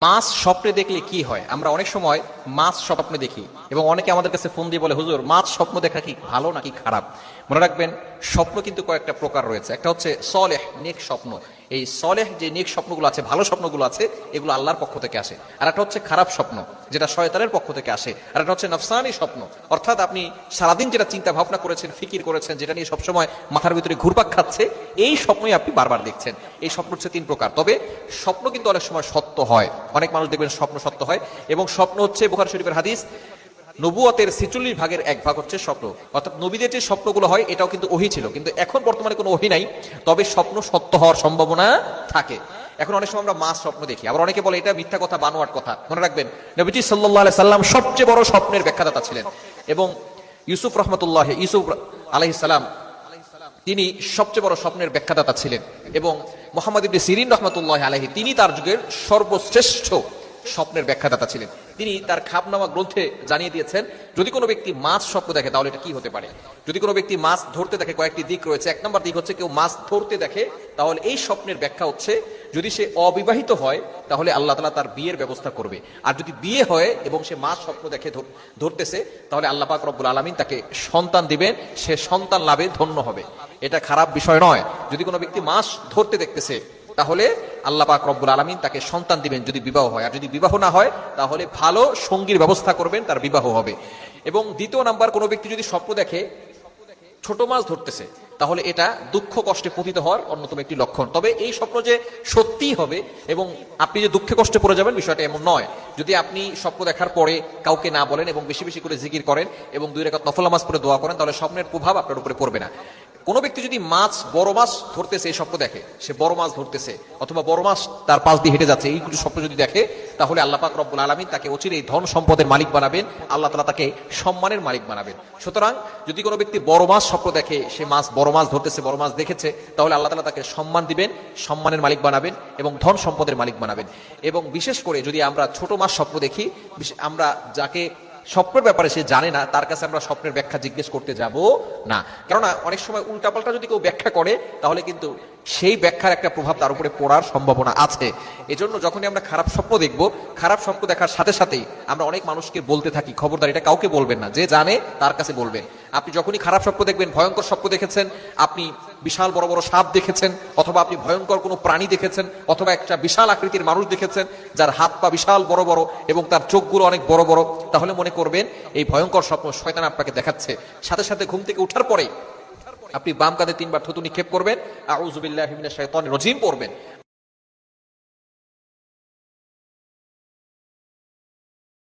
মাছ স্বপ্নে দেখলে কি হয়? আমরা অনেক সময় মাছ স্বপ্নে দেখি এবং অনেকে আমাদের কাছে ফোন দিয়ে বলে, হুজুর মাছ স্বপ্ন দেখা কি ভালো নাকি খারাপ? মনে রাখবেন, স্বপ্ন কিন্তু কয়েকটা প্রকার রয়েছে। একটা হচ্ছে সলেহ, নেক স্বপ্ন। এই সলেহ যে নেক স্বপ্নগুলো আছে, ভালো স্বপ্নগুলো আছে, এগুলো আল্লাহর পক্ষ থেকে আসে। আর একটা হচ্ছে খারাপ স্বপ্ন, যেটা শয়তানের পক্ষ থেকে আসে। আর একটা হচ্ছে নফসানি স্বপ্ন, অর্থাৎ আপনি সারাদিন যেটা চিন্তা ভাবনা করেছেন, ফিকির করেছেন, যেটা নিয়ে সবসময় মাথার ভিতরে ঘুরপাক খাচ্ছে, এই স্বপ্নই আপনি বারবার দেখছেন। এই স্বপ্ন হচ্ছে তিন প্রকার। তবে স্বপ্ন কিন্তু অনেক সময় সত্য হয়। অনেক মানুষ দেখবেন স্বপ্ন সত্য হয়, এবং স্বপ্ন হচ্ছে বুখারী শরীফের হাদিস, নবুয়তের 46 ভাগের এক ভাগ হচ্ছে স্বপ্ন। অর্থাৎ নবীদের যে স্বপ্নগুলো হয়, এটাও কিন্তু ওহী ছিল, কিন্তু এখন বর্তমানে কোনো ওহী নাই, তবে স্বপ্ন সত্য হওয়ার সম্ভাবনা থাকে। এখন অনেক সময় আমরা মাছ স্বপ্ন দেখি, আবার অনেকে বলে এটা মিথ্যা কথা, বানোয়াট কথা। মনে রাখবেন, নবীজি সাল্লাল্লাহু আলাইহি সাল্লাম সবচেয়ে বড় স্বপ্নের ব্যাখ্যাদাতা ছিলেন, এবং ইউসুফ আলাইহিস সালাম তিনি সবচেয়ে বড় স্বপ্নের ব্যাখ্যাদাতা ছিলেন, এবং মুহাম্মদ ইবনে সিরিন রহমাতুল্লাহ আলাইহি তিনি তার যুগের সর্বশ্রেষ্ঠ স্বপ্নের ব্যাখ্যাদাতা ছিলেন। তিনি তার খাবনামা গ্রন্থে জানিয়ে দিয়েছেন, যদি কোনো ব্যক্তি মাছ স্বপ্ন দেখে তাহলে এটা কি হতে পারে। যদি কোনো ব্যক্তি মাছ ধরতে দেখে, কয়েকটি দিক রয়েছে। এক নম্বর দিক হচ্ছে, কেউ মাছ ধরতে দেখে, তাহলে এই স্বপ্নের ব্যাখ্যা হচ্ছে, যদি সে অবিবাহিত হয় তাহলে আল্লাহ তাআলা তার বিয়ের ব্যবস্থা করবে। আর যদি বিয়ে হয় এবং সে মাছ স্বপ্ন দেখে ধরতেছে, তাহলে আল্লাহ পাক রব্বুল আলামিন তাকে সন্তান দিবেন, সে সন্তান লাভে ধন্য হবে। এটা খারাপ বিষয় নয়। যদি কোনো ব্যক্তি মাছ ধরতে দেখতেছে, তাহলে আল্লাহ পাক রব্বুল আলামিন তাকে সন্তান দিবেন যদি বিবাহ হয়। আর যদি বিবাহ না হয়, তাহলে ভালো সঙ্গীর ব্যবস্থা করবেন, তার বিবাহ হবে। এবং দ্বিতীয় নাম্বার, কোনো ব্যক্তি যদি স্বপ্ন দেখে ছোট মাছ ধরতেছে, তাহলে এটা দুঃখ কষ্টে পতিত হওয়ার অন্যতম একটি লক্ষণ। তবে এই স্বপ্ন যে সত্যিই হবে এবং আপনি যে দুঃখে কষ্টে পড়ে যাবেন, বিষয়টা এমন নয়। যদি আপনি স্বপ্ন দেখার পরে কাউকে না বলেন এবং বেশি বেশি করে জিকির করেন এবং 2 রাকাত নফল নামাজ পড়ে দোয়া করেন, তাহলে স্বপ্নের প্রভাব আপনার উপরে পড়বে না। কোনো ব্যক্তি যদি বড় মাছ ধরতেছে, এই স্বপ্ন দেখে সে বড় মাছ ধরতেছে, অথবা বড় মাছ তার পাশ দিয়ে হেঁটে যাচ্ছে, এইগুলো স্বপ্ন যদি দেখে, তাহলে আল্লাহ পাক রব্বুল আলামিন তাকে অচিরেই ধন সম্পদের মালিক বানাবেন, আল্লাহ তাআলা তাকে সম্মানের মালিক বানাবেন। সুতরাং যদি কোনো ব্যক্তি বড় মাছ স্বপ্ন দেখে, সে বড় মাছ ধরতেছে, বড় মাছ দেখেছে, তাহলে আল্লাহ তাআলা তাকে সম্মান দিবেন, সম্মানের মালিক বানাবেন এবং ধন সম্পদের মালিক বানাবেন। এবং বিশেষ করে যদি আমরা ছোট মাছ স্বপ্ন দেখি, আমরা যাকে স্বপ্নের ব্যাপারে সে জানে না, তার কাছে আমরা স্বপ্নের ব্যাখ্যা জিজ্ঞেস করতে যাব না। কেননা অনেক সময় উল্টাপাল্টা যদি কেউ ব্যাখ্যা করে, তাহলে কিন্তু সেই ব্যাখ্যার একটা প্রভাব তার উপরে পড়ার সম্ভাবনা আছে। এজন্য যখনই আমরা খারাপ স্বপ্ন দেখব, খারাপ স্বপ্ন দেখার সাথে সাথেই আমরা অনেক মানুষকে বলতে থাকি, খবরদার এটা কাউকে বলবেন না, যে জানে তার কাছে বলবেন। আপনি যখনই খারাপ স্বপ্ন দেখবেন, ভয়ঙ্কর স্বপ্ন দেখেছেন, আপনি বিশাল বড় বড় সাপ দেখেছেন, অথবা আপনি ভয়ঙ্কর কোনো প্রাণী দেখেছেন, অথবা একটা বিশাল আকৃতির মানুষ দেখেছেন যার হাত পা বিশাল বড় বড় এবং তার চোখগুলো অনেক বড় বড়, তাহলে মনে করবেন এই ভয়ঙ্কর স্বপ্ন শয়তান আপনাকে দেখাচ্ছে। সাথে সাথে ঘুম থেকে ওঠার পরে আপনি বাম কাঁধে 3 বার থুতু নিক্ষেপ করবেন, আউযু বিল্লাহি মিনাশ শাইতানির রাজিম পড়বেন।